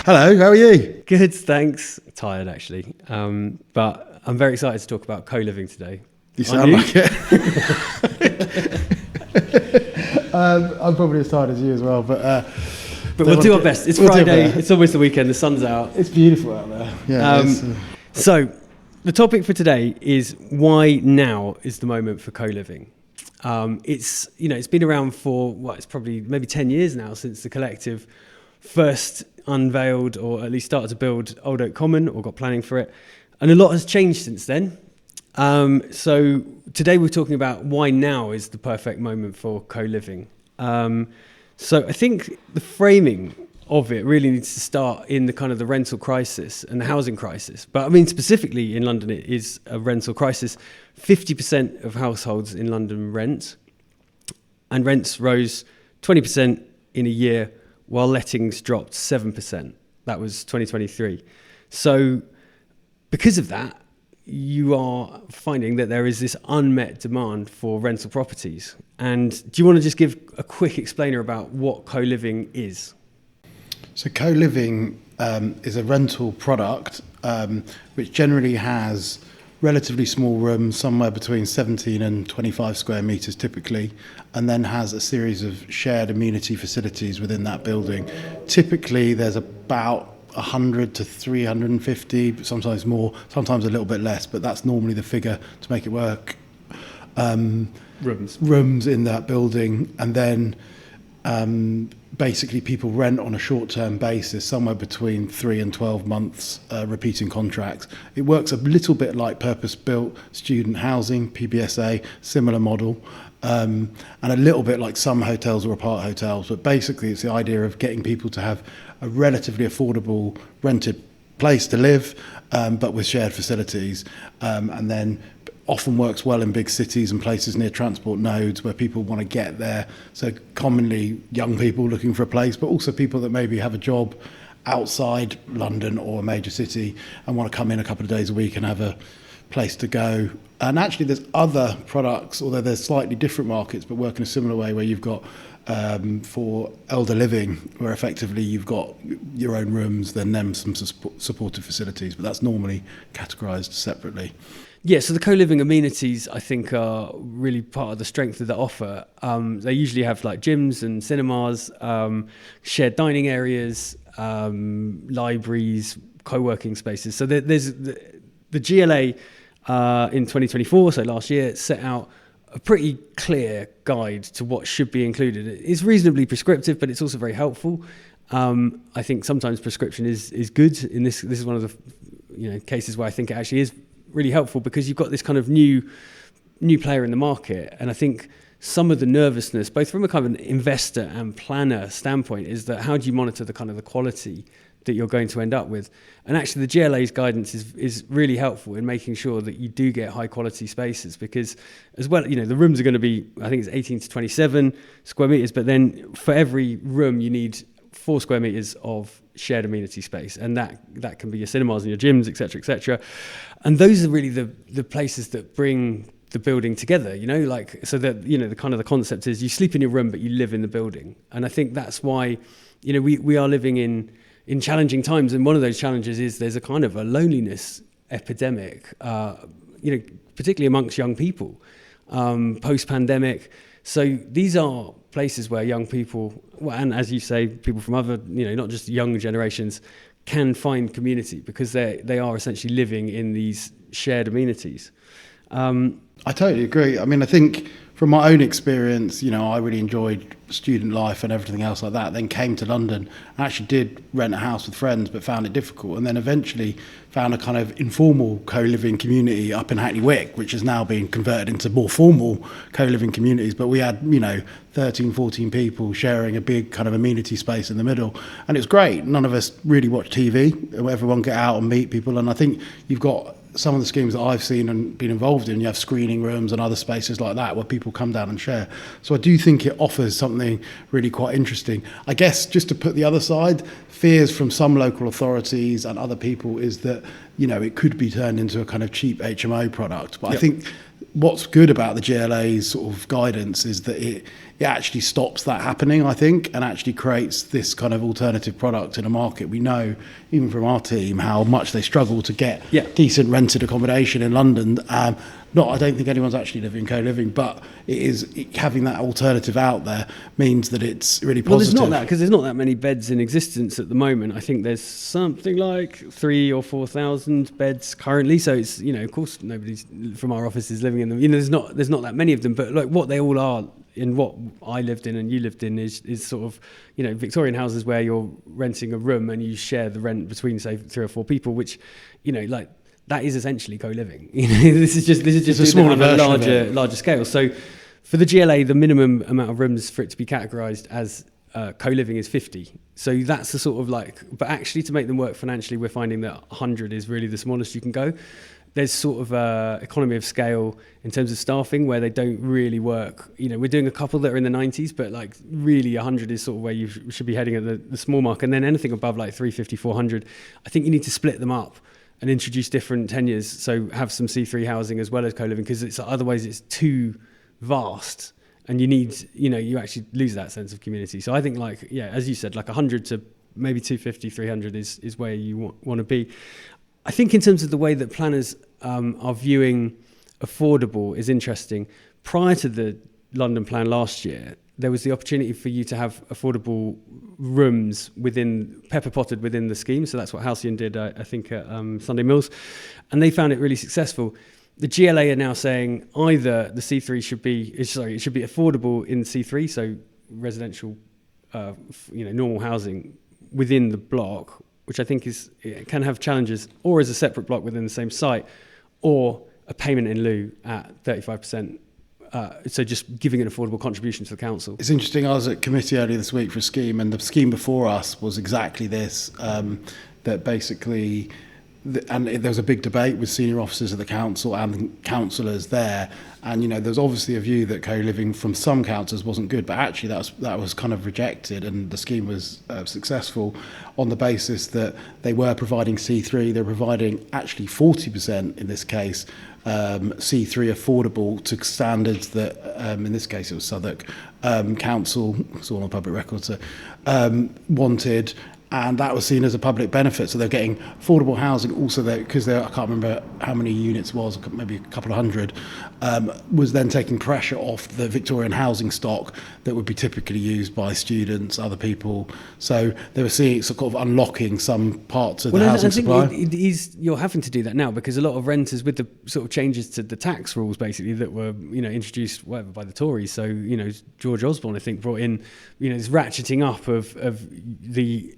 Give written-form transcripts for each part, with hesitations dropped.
Hello, how are you? Good, thanks. Tired, actually. But I'm very excited to talk about co-living today. You sound like it. I'm probably as tired as you as well, but we'll do our best. It's Friday. It's almost the weekend. The sun's out. It's beautiful out there. Yeah. So the topic for today is why now is the moment for co-living. It's been around for it's probably maybe 10 years now since the collective first unveiled or at least started to build Old Oak Common or got planning for it, and a lot has changed since then. So today we're talking about why now is the perfect moment for co-living. So I think the framing of it really needs to start in the kind of the rental crisis and the housing crisis. But I mean, specifically in London, it is a rental crisis. 50% of households in London rent, and rents rose 20% in a year, while lettings dropped 7%. That was 2023. So because of that, you are finding that there is this unmet demand for rental properties. And do you want to just give a quick explainer about what co-living is? So co-living is a rental product which generally has relatively small rooms, somewhere between 17 and 25 square metres typically, and then has a series of shared amenity facilities within that building. Typically there's about 100 to 350, sometimes more, sometimes a little bit less, but that's normally the figure to make it work. Rooms in that building, and then basically people rent on a short-term basis, somewhere between 3 and 12 months, repeating contracts. It works a little bit like purpose-built student housing, PBSA, similar model, and a little bit like some hotels or apart hotels. But basically it's the idea of getting people to have a relatively affordable rented place to live, but with shared facilities, and then often works well in big cities and places near transport nodes where people want to get there. So commonly young people looking for a place, but also people that maybe have a job outside London or a major city and want to come in a couple of days a week and have a place to go. And actually there's other products, although there's slightly different markets, but work in a similar way, where you've got for elder living, where effectively you've got your own rooms, then some supportive facilities, but that's normally categorised separately. Yeah, so the co-living amenities, I think, are really part of the strength of the offer. They usually have like gyms and cinemas, shared dining areas, libraries, co-working spaces. So there's the GLA in 2024, so last year, set out a pretty clear guide to what should be included. It's reasonably prescriptive, but it's also very helpful. I think sometimes prescription is good. In this is one of the cases where I think it actually is really helpful, because you've got this kind of new player in the market. And I think some of the nervousness, both from a kind of an investor and planner standpoint, is that how do you monitor the kind of the quality that you're going to end up with? And actually the GLA's guidance is really helpful in making sure that you do get high quality spaces, because as well, the rooms are going to be, I think it's 18 to 27 square meters, but then for every room you need 4 square meters of shared amenity space, and that can be your cinemas and your gyms, etc., etc. And those are really the places that bring the building together, so that the kind of the concept is you sleep in your room but you live in the building. And I think that's why we are living in challenging times, and one of those challenges is there's a kind of a loneliness epidemic, particularly amongst young people, post-pandemic. So these are places where young people, and as you say, people from other, not just young generations, can find community, because they are essentially living in these shared amenities. I totally agree. I mean, I think from my own experience, I really enjoyed student life and everything else like that, then came to London. I actually did rent a house with friends, but found it difficult, and then eventually found a kind of informal co-living community up in Hackney Wick, which has now been converted into more formal co-living communities. But we had 13, 14 people sharing a big kind of amenity space in the middle, and it was great. None of us really watched TV. Everyone get out and meet people, and I think you've got some of the schemes that I've seen and been involved in, you have screening rooms and other spaces like that where people come down and share. So I do think it offers something really quite interesting. I guess just to put the other side, fears from some local authorities and other people is that, it could be turned into a kind of cheap HMO product. But I think what's good about the GLA's sort of guidance is that it actually stops that happening, I think, and actually creates this kind of alternative product in a market. We know, even from our team, how much they struggle to get decent rented accommodation in London. I don't think anyone's actually living co-living, but having that alternative out there means that it's really positive. Well, there's not that, because there's not that many beds in existence at the moment. I think there's something like 3,000 or 4,000 beds currently. So it's, of course, nobody's from our office is living in them. There's not that many of them, but like what they all are in what I lived in and you lived in is sort of, Victorian houses where you're renting a room and you share the rent between, say, 3 or 4 people, which, that is essentially co-living. This is just a smaller version, larger scale. So for the GLA, the minimum amount of rooms for it to be categorised as co-living is 50. So that's the sort of but actually to make them work financially, we're finding that 100 is really the smallest you can go. There's sort of economy of scale in terms of staffing where they don't really work. We're doing a couple that are in the 90s, but really 100 is sort of where you should be heading at the small mark. And then anything above 350, 400, I think you need to split them up and introduce different tenures. So have some C3 housing as well as co-living, because otherwise it's too vast and you need, you actually lose that sense of community. So I think as you said, 100 to maybe 250, 300 is where you want to be. I think in terms of the way that planners are viewing affordable is interesting. Prior to the London plan last year, there was the opportunity for you to have affordable rooms pepper potted within the scheme. So that's what Halcyon did, I think, at Sunday Mills. And they found it really successful. The GLA are now saying either the C3 should be affordable in C3, so residential, normal housing within the block, which I think can have challenges, or as a separate block within the same site, or a payment in lieu at 35%. So just giving an affordable contribution to the council. It's interesting, I was at committee earlier this week for a scheme, and the scheme before us was exactly this, that basically, and there was a big debate with senior officers of the council and councillors there, and there's obviously a view that co-living from some councils wasn't good, but actually that was kind of rejected, and the scheme was successful on the basis that they were providing C3, they're providing actually 40% in this case, C3 affordable to standards that, in this case it was Southwark Council, it's all on public record, so, wanted, and that was seen as a public benefit. So they're getting affordable housing also there, because I can't remember how many units was, maybe a couple of hundred, was then taking pressure off the Victorian housing stock that would be typically used by students, other people. So they were seeing sort of unlocking some parts of the housing supply. You're having to do that now, because a lot of renters, with the sort of changes to the tax rules basically that were introduced by the Tories. So George Osborne, I think, brought in this ratcheting up of the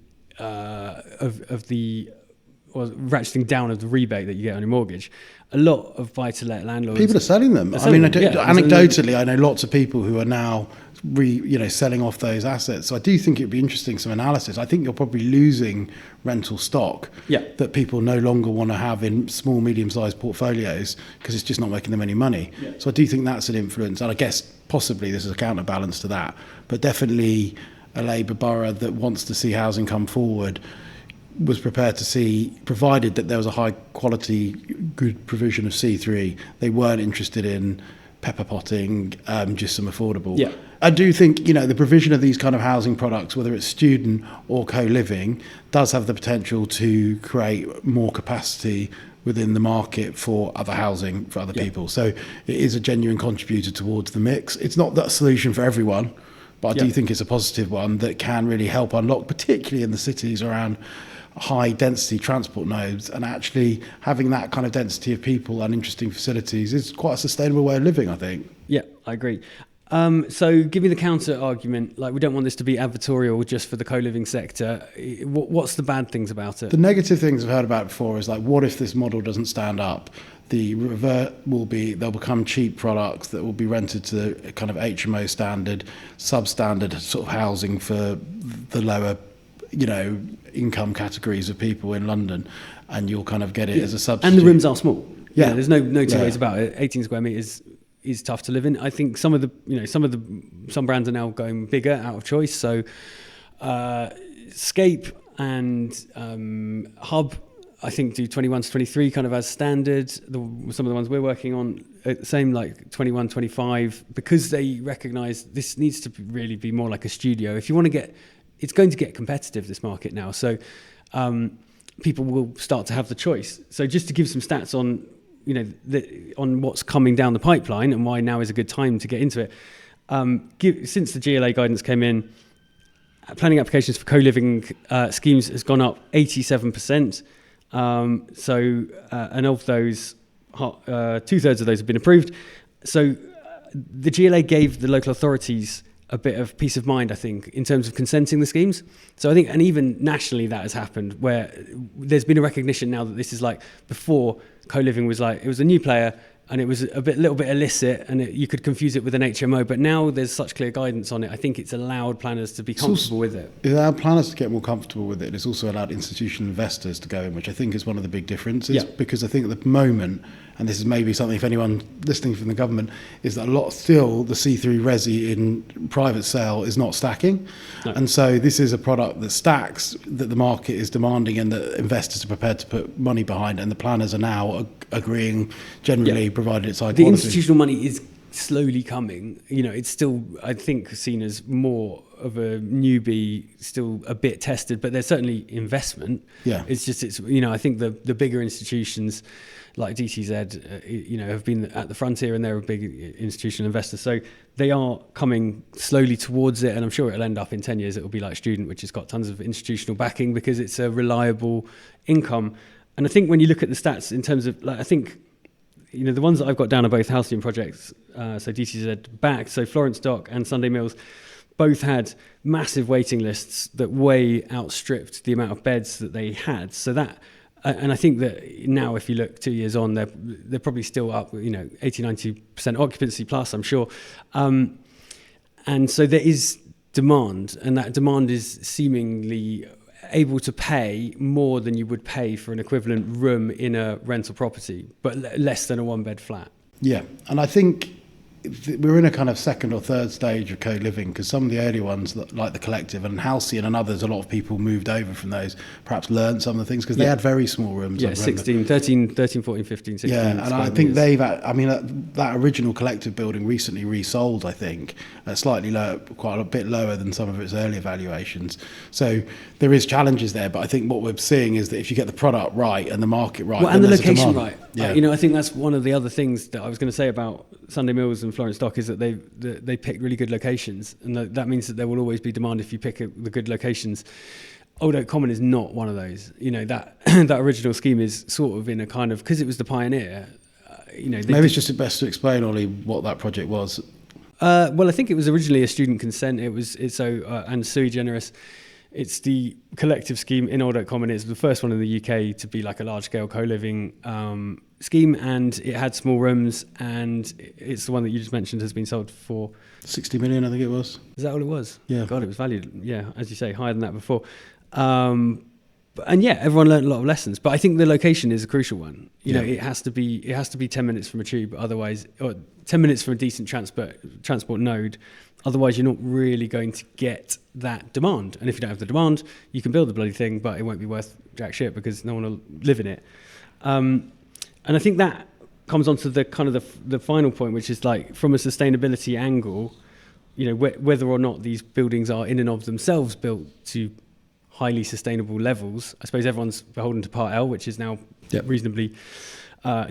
ratcheting down of the rebate that you get on your mortgage. A lot of buy-to-let landlords, people are selling them. Anecdotally, I know lots of people who are now selling off those assets. So I do think it'd be interesting, some analysis. I think you're probably losing rental stock that people no longer want to have in small, medium-sized portfolios because it's just not making them any money. So I do think that's an influence, and I guess possibly this is a counterbalance to that, but definitely a Labour borough that wants to see housing come forward was prepared to see, provided that there was a high quality, good provision of C3. They weren't interested in pepper potting, just some affordable. Yeah. I do think, the provision of these kind of housing products, whether it's student or co-living, does have the potential to create more capacity within the market for other housing for other people. So it is a genuine contributor towards the mix. It's not that solution for everyone, but I do think it's a positive one that can really help unlock, particularly in the cities around high density transport nodes, and actually having that kind of density of people and interesting facilities is quite a sustainable way of living, I think. Yeah, I agree. So give me the counter argument, we don't want this to be advertorial just for the co-living sector. What's the bad things about it? The negative things I've heard about before is what if this model doesn't stand up? The revert will be, they'll become cheap products that will be rented to a kind of HMO standard, substandard sort of housing for the lower, income categories of people in London, and you'll kind of get it as a substitute. And the rooms are small. Yeah, there's no two ways about it. 18 square meters is tough to live in. I think some brands are now going bigger out of choice. So Scape and Hub I think, do 21 to 23 kind of as standard. Some of the ones we're working on, same like 21, 25, because they recognise this needs to really be more like a studio. If you want to get, it's going to get competitive, this market now. So people will start to have the choice. So just to give some stats on, on what's coming down the pipeline and why now is a good time to get into it. Since the GLA guidance came in, planning applications for co-living schemes has gone up 87%. And of those, 2/3 of those have been approved. So the GLA gave the local authorities a bit of peace of mind, I think, in terms of consenting the schemes. So I think, and even nationally that has happened, where there's been a recognition now that this is like, before co-living was like, it was a new player and it was little bit illicit, and you could confuse it with an HMO. But now there's such clear guidance on it. I think it's allowed planners to be comfortable with it. It allowed planners to get more comfortable with it. It's also allowed institutional investors to go in, which I think is one of the big differences. Yeah. Because I think at the moment, and this is maybe something if anyone listening from the government, is that a lot still the C3 resi in private sale is not stacking. No. And so this is a product that stacks, that the market is demanding and that investors are prepared to put money behind, and the planners are now agreeing generally, provided it's high quality. The institutional money is slowly coming. It's still, I think, seen as more of a newbie, still a bit tested, but there's certainly investment. Yeah. I think the bigger institutions like DTZ, have been at the frontier, and they're a big institutional investor. So they are coming slowly towards it, and I'm sure it'll end up in 10 years. It will be like Student, which has got tons of institutional backing because it's a reliable income. And I think when you look at the stats in terms of, I think, the ones that I've got down are both Halcyon projects, so DTZ backed, so Florence Dock and Sunday Mills both had massive waiting lists that way outstripped the amount of beds that they had. So that, and I think that now, if you look 2 years on, they're probably still up, 80-90% occupancy plus, I'm sure. And so there is demand, and that demand is seemingly able to pay more than you would pay for an equivalent room in a rental property, but less than a one-bed flat. Yeah, and I think we're in a kind of second or third stage of co-living, because some of the early ones, like the Collective and Halcyon and others, a lot of people moved over from those, perhaps learned some of the things, because they had very small rooms. Yeah, 13, 14, 15, 16. Yeah, and I think that original Collective building recently resold, I think, slightly lower, quite a bit lower than some of its earlier valuations. So there is challenges there, but I think what we're seeing is that if you get the product right and the market right, and the location right. Yeah. I think that's one of the other things that I was going to say about Sunday Mills and Florence Dock, is that they pick really good locations, and that means that there will always be demand if you pick the good locations. Old Oak Common is not one of those. That that original scheme is sort of in a kind of, because it was the pioneer. Maybe it's just best to explain, Ollie, what that project was. Well, I think it was originally a student consent. And sui generis. It's the Collective scheme in Old Oak Common. It's the first one in the UK to be like a large-scale co-living scheme, and it had small rooms, and it's the one that you just mentioned has been sold for 60 million, I think it was. Is that all it was? Yeah. God, it was valued, as you say, higher than that before. And everyone learned a lot of lessons, but I think the location is a crucial one. It has to be 10 minutes from a tube, otherwise, or 10 minutes from a decent transport node. Otherwise, you're not really going to get that demand. And if you don't have the demand, you can build the bloody thing, but it won't be worth jack shit because no one will live in it. And I think that comes on to the kind of the final point, which is like, from a sustainability angle, whether or not these buildings are in and of themselves built to highly sustainable levels. I suppose everyone's beholden to Part L, which is now reasonably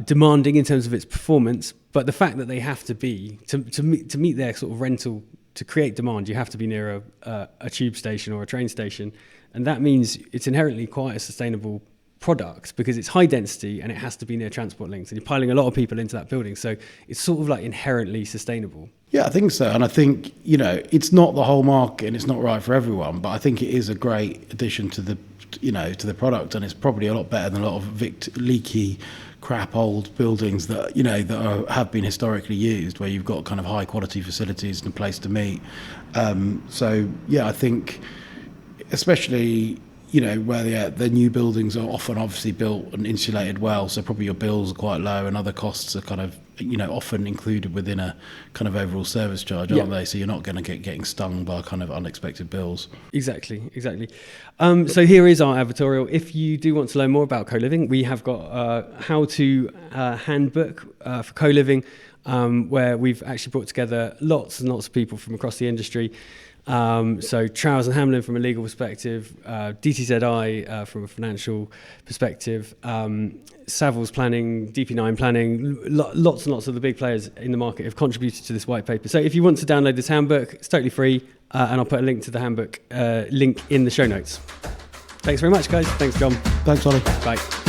demanding in terms of its performance. But the fact that they have to be, to meet their sort of rental, to create demand, you have to be near a tube station or a train station. And that means it's inherently quite a sustainable product, because it's high density and it has to be near transport links, and you're piling a lot of people into that building. So it's sort of like inherently sustainable. Yeah, I think so. And I think, it's not the whole market and it's not right for everyone, but I think it is a great addition to the product, and it's probably a lot better than a lot of leaky, crap old buildings that have been historically used, where you've got kind of high quality facilities and a place to meet. I think especially where the new buildings are often obviously built and insulated well, so probably your bills are quite low and other costs are kind of, often included within a kind of overall service charge, aren't they? So you're not going to getting stung by kind of unexpected bills. Exactly. So here is our advertorial. If you do want to learn more about co-living, we have got a how-to handbook for co-living, where we've actually brought together lots and lots of people from across the industry. So Trowers and Hamlin from a legal perspective, DTZI from a financial perspective, Savills Planning, DP9 Planning, lots and lots of the big players in the market have contributed to this white paper. So if you want to download this handbook, it's totally free, and I'll put a link to the handbook link in the show notes. Thanks very much, guys. Thanks, John. Thanks, Ollie. Bye.